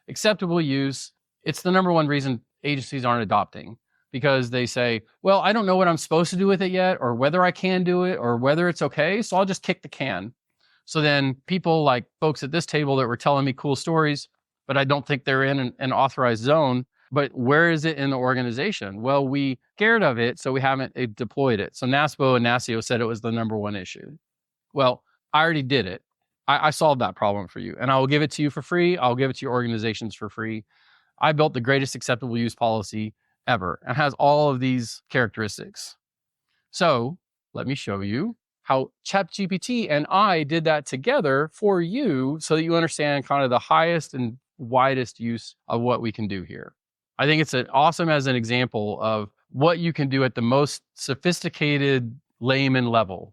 acceptable use, it's the number one reason agencies aren't adopting, because they say, well, I don't know what I'm supposed to do with it yet, or whether I can do it, or whether it's okay, so I'll just kick the can. So then people like folks at this table that were telling me cool stories, but I don't think they're in an authorized zone. But where is it in the organization? Well, we scared of it, so we haven't deployed it. So NASPO and NASCIO said it was the number one issue. Well, I already did it. I solved that problem for you, and I will give it to you for free. I'll give it to your organizations for free. I built the greatest acceptable use policy ever, and has all of these characteristics. So let me show you how ChatGPT and I did that together for you, so that you understand kind of the highest and widest use of what we can do here. I think it's awesome as an example of what you can do at the most sophisticated layman level,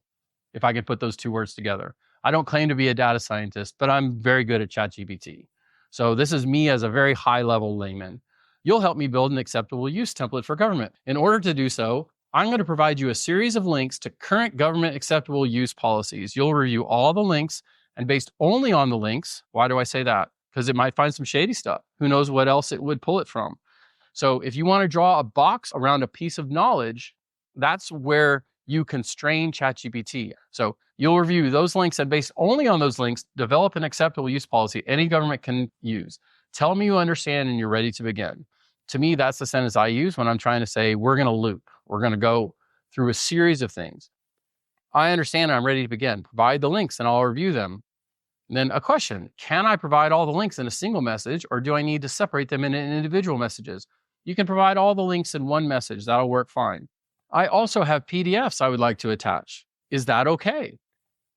if I can put those two words together. I don't claim to be a data scientist, but I'm very good at ChatGPT. So this is me as a very high level layman. You'll help me build an acceptable use template for government. In order to do so, I'm going to provide you a series of links to current government acceptable use policies. You'll review all the links, and based only on the links, why do I say that? Because it might find some shady stuff. Who knows what else it would pull it from? So if you want to draw a box around a piece of knowledge, that's where you constrain ChatGPT. So you'll review those links, and based only on those links, develop an acceptable use policy any government can use. Tell me you understand and you're ready to begin. To me, that's the sentence I use when I'm trying to say, we're going to loop. We're going to go through a series of things. I understand and I'm ready to begin. Provide the links and I'll review them. And then a question, can I provide all the links in a single message, or do I need to separate them into individual messages? You can provide all the links in one message. That'll work fine. I also have PDFs I would like to attach. Is that okay?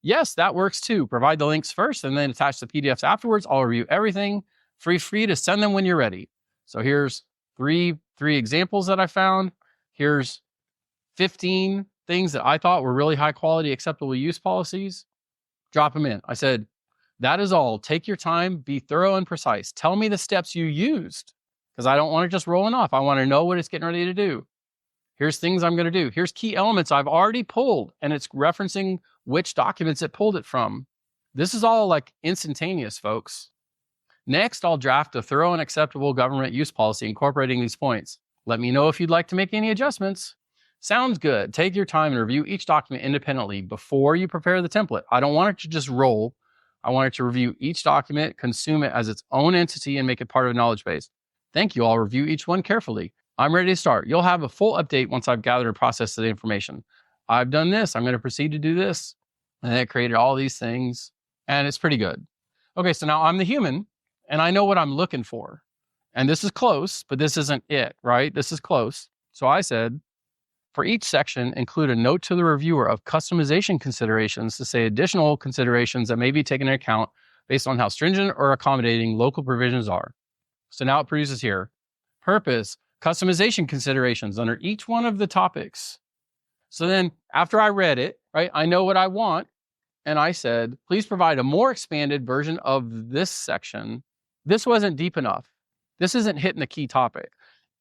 Yes, that works too. Provide the links first and then attach the PDFs afterwards. I'll review everything. Free to send them when you're ready. So here's three examples that I found. Here's 15 things that I thought were really high quality acceptable use policies. Drop them in. I said, that is all. Take your time, be thorough and precise. Tell me the steps you used, because I don't want it just rolling off. I want to know what it's getting ready to do. Here's things I'm going to do. Here's key elements I've already pulled, and it's referencing which documents it pulled it from. This is all like instantaneous, folks. Next, I'll draft a thorough and acceptable government use policy incorporating these points. Let me know if you'd like to make any adjustments. Sounds good. Take your time and review each document independently before you prepare the template. I don't want it to just roll. I want it to review each document, consume it as its own entity, and make it part of a knowledge base. Thank you. I'll review each one carefully. I'm ready to start. You'll have a full update once I've gathered and processed the information. I've done this. I'm going to proceed to do this. And then it created all these things, and it's pretty good. Okay, so now I'm the human, and I know what I'm looking for. And this is close, but this isn't it, right? This is close. So I said, for each section, include a note to the reviewer of customization considerations to say additional considerations that may be taken into account based on how stringent or accommodating local provisions are. So now it produces here, purpose, customization considerations under each one of the topics. So then after I read it, right, I know what I want. And I said, please provide a more expanded version of this section. This wasn't deep enough. This isn't hitting the key topic.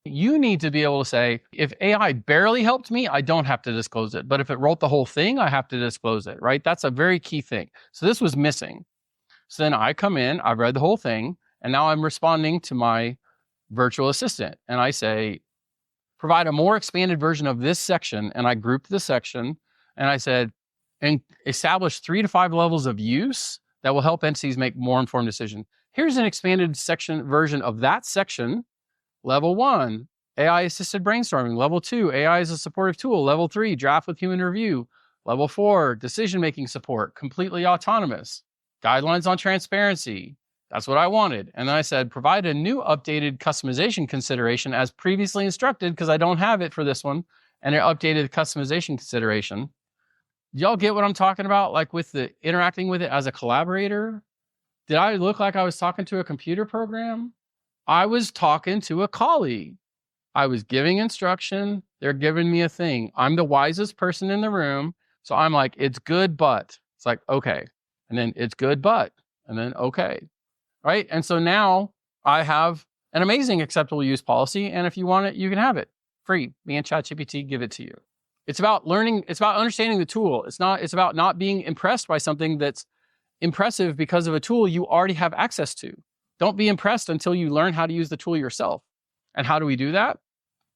You need to be able to say, if AI barely helped me, I don't have to disclose it. But if it wrote the whole thing, I have to disclose it, right? That's a very key thing. So this was missing. So then I come in, I've read the whole thing, and now I'm responding to my virtual assistant. And I say, provide a more expanded version of this section. And I grouped the section, and I said, and establish 3 to 5 levels of use that will help entities make more informed decisions. Here's an expanded section version of that section. Level 1, AI-assisted brainstorming. Level 2, AI is a supportive tool. Level 3, draft with human review. Level 4, decision-making support, completely autonomous. Guidelines on transparency. That's what I wanted. And then I said, provide a new updated customization consideration as previously instructed, because I don't have it for this one, and an updated customization consideration. Y'all get what I'm talking about? Like with the interacting with it as a collaborator? Did I look like I was talking to a computer program? I was talking to a colleague. I was giving instruction. They're giving me a thing. I'm the wisest person in the room. So I'm like, it's good, but. It's like, okay. And then it's good, but. And then, okay. Right? And so now I have an amazing acceptable use policy. And if you want it, you can have it free. Me and ChatGPT give it to you. It's about learning. It's about understanding the tool. It's about not being impressed by something that's impressive because of a tool you already have access to. Don't be impressed until you learn how to use the tool yourself. And how do we do that?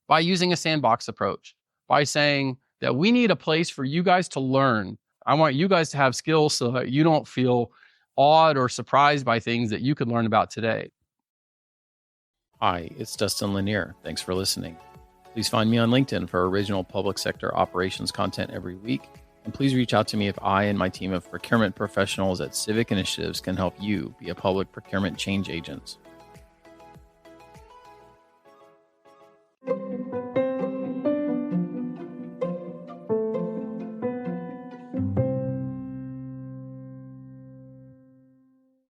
By using a sandbox approach, by saying that we need a place for you guys to learn. I want you guys to have skills so that you don't feel awed or surprised by things that you could learn about today. Hi, it's Dustin Lanier. Thanks for listening. Please find me on LinkedIn for original public sector operations content every week. And please reach out to me if I and my team of procurement professionals at Civic Initiatives can help you be a public procurement change agent.